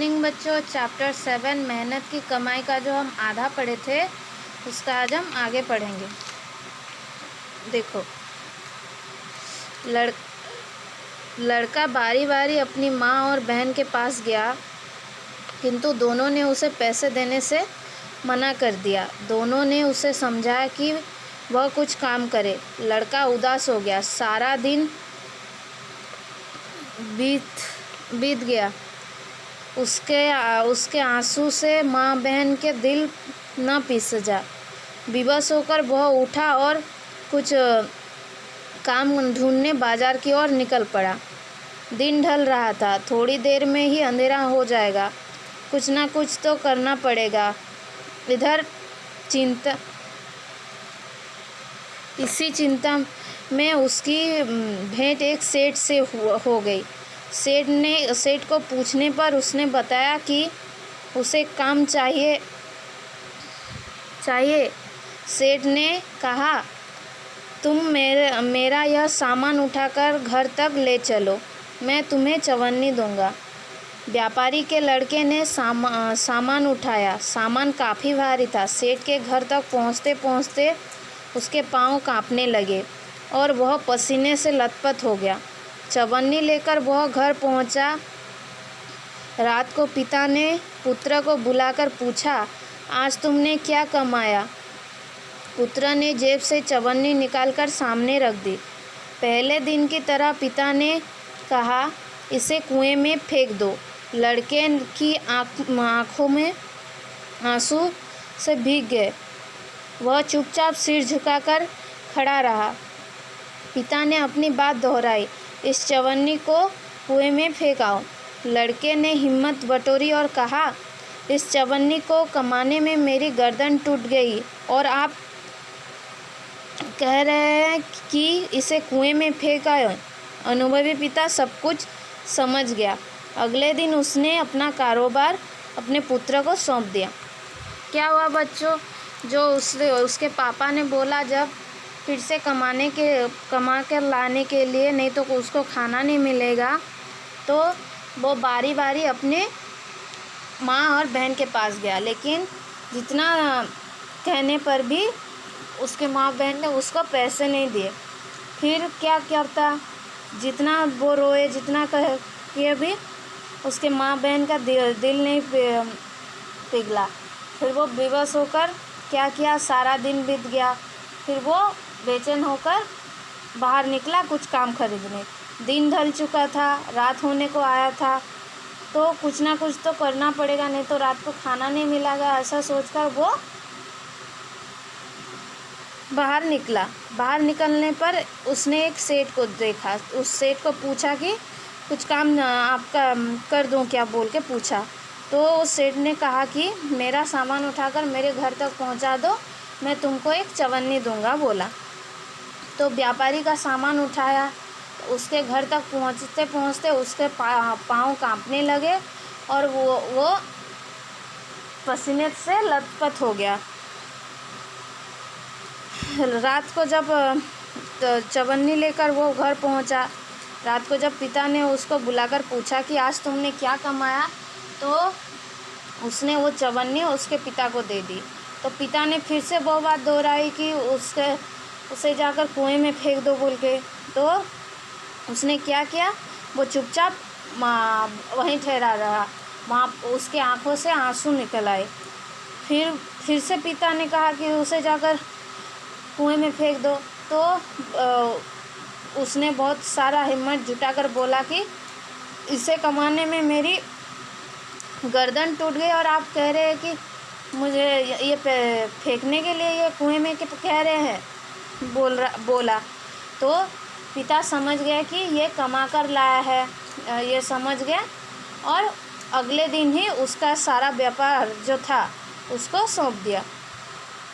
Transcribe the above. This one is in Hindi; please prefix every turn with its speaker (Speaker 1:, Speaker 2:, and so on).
Speaker 1: मॉर्निंग बच्चों। चैप्टर 7 मेहनत की कमाई का जो हम आधा पढ़े थे उसका आज हम आगे पढ़ेंगे। देखो, लड़का बारी बारी अपनी माँ और बहन के पास गया, किंतु दोनों ने उसे पैसे देने से मना कर दिया। दोनों ने उसे समझाया कि वह कुछ काम करे। लड़का उदास हो गया। सारा दिन बीत गया। उसके आंसू से माँ बहन के दिल न पिस जा। विवश होकर वह उठा और कुछ काम ढूंढने बाजार की ओर निकल पड़ा। दिन ढल रहा था। थोड़ी देर में ही अंधेरा हो जाएगा। कुछ ना कुछ तो करना पड़ेगा। इसी चिंता में उसकी भेंट एक सेठ से हो गई। सेठ को पूछने पर उसने बताया कि उसे काम चाहिए। सेठ ने कहा, तुम मेरा यह सामान उठाकर घर तक ले चलो, मैं तुम्हें चवन्नी दूंगा। व्यापारी के लड़के ने सामान उठाया। सामान काफ़ी भारी था। सेठ के घर तक पहुंचते पहुंचते उसके पांव कांपने लगे और वह पसीने से लथपथ हो गया। चवन्नी लेकर वह घर पहुंचा। रात को पिता ने पुत्र को बुलाकर पूछा, आज तुमने क्या कमाया? पुत्र ने जेब से चवन्नी निकालकर सामने रख दी। पहले दिन की तरह पिता ने कहा, इसे कुएं में फेंक दो। लड़के की आँखों में आंसू से भीग गए। वह चुपचाप सिर झुकाकर खड़ा रहा। पिता ने अपनी बात दोहराई, इस चवन्नी को कुएं में फेंकाओ। लड़के ने हिम्मत बटोरी और कहा, इस चवन्नी को कमाने में मेरी गर्दन टूट गई और आप कह रहे हैं कि इसे कुएं में फेंकाओ। अनुभवी पिता सब कुछ समझ गया। अगले दिन उसने अपना कारोबार अपने पुत्र को सौंप दिया। क्या हुआ बच्चों, जो उसके पापा ने बोला जब फिर से कमा कर लाने के लिए, नहीं तो उसको खाना नहीं मिलेगा, तो वो बारी बारी अपने माँ और बहन के पास गया। लेकिन जितना कहने पर भी उसके माँ बहन ने उसको पैसे नहीं दिए। फिर क्या करता, जितना वो रोए, जितना कह के भी उसके माँ बहन का दिल नहीं पिघला। फिर वो बेबस होकर क्या किया, सारा दिन बीत गया। फिर वो बेचैन होकर बाहर निकला कुछ काम खरीदने। दिन ढल चुका था, रात होने को आया था, तो कुछ ना कुछ तो करना पड़ेगा, नहीं तो रात को खाना नहीं मिलेगा। ऐसा सोचकर वो बाहर निकला। बाहर निकलने पर उसने एक सेठ को देखा। उस सेठ को पूछा कि कुछ काम आपका कर दूं क्या, बोल के पूछा। तो उस सेठ ने कहा कि मेरा सामान उठाकर मेरे घर तक पहुंचा दो, मैं तुमको एक चवन्नी दूंगा, बोला। तो व्यापारी का सामान उठाया। उसके घर तक पहुंचते पहुंचते उसके पाँव कांपने लगे और वो पसीने से लथपथ हो गया। रात को जब चवन्नी लेकर वो घर पहुंचा, रात को जब पिता ने उसको बुलाकर पूछा कि आज तुमने क्या कमाया, तो उसने वो चवन्नी उसके पिता को दे दी। तो पिता ने फिर से वो बात दोहराई कि उसे जाकर कुएं में फेंक दो, बोल के। तो उसने क्या किया, वो चुपचाप वहीं ठहरा रहा। वहाँ उसके आंखों से आंसू निकल आए। फिर से पिता ने कहा कि उसे जाकर कुएं में फेंक दो। तो उसने बहुत सारा हिम्मत जुटाकर बोला कि इसे कमाने में मेरी गर्दन टूट गई और आप कह रहे हैं कि मुझे ये फेंकने के लिए ये कुएं में कह रहे हैं, बोला। तो पिता समझ गया कि ये कमा कर लाया है, ये समझ गया, और अगले दिन ही उसका सारा व्यापार जो था उसको सौंप दिया।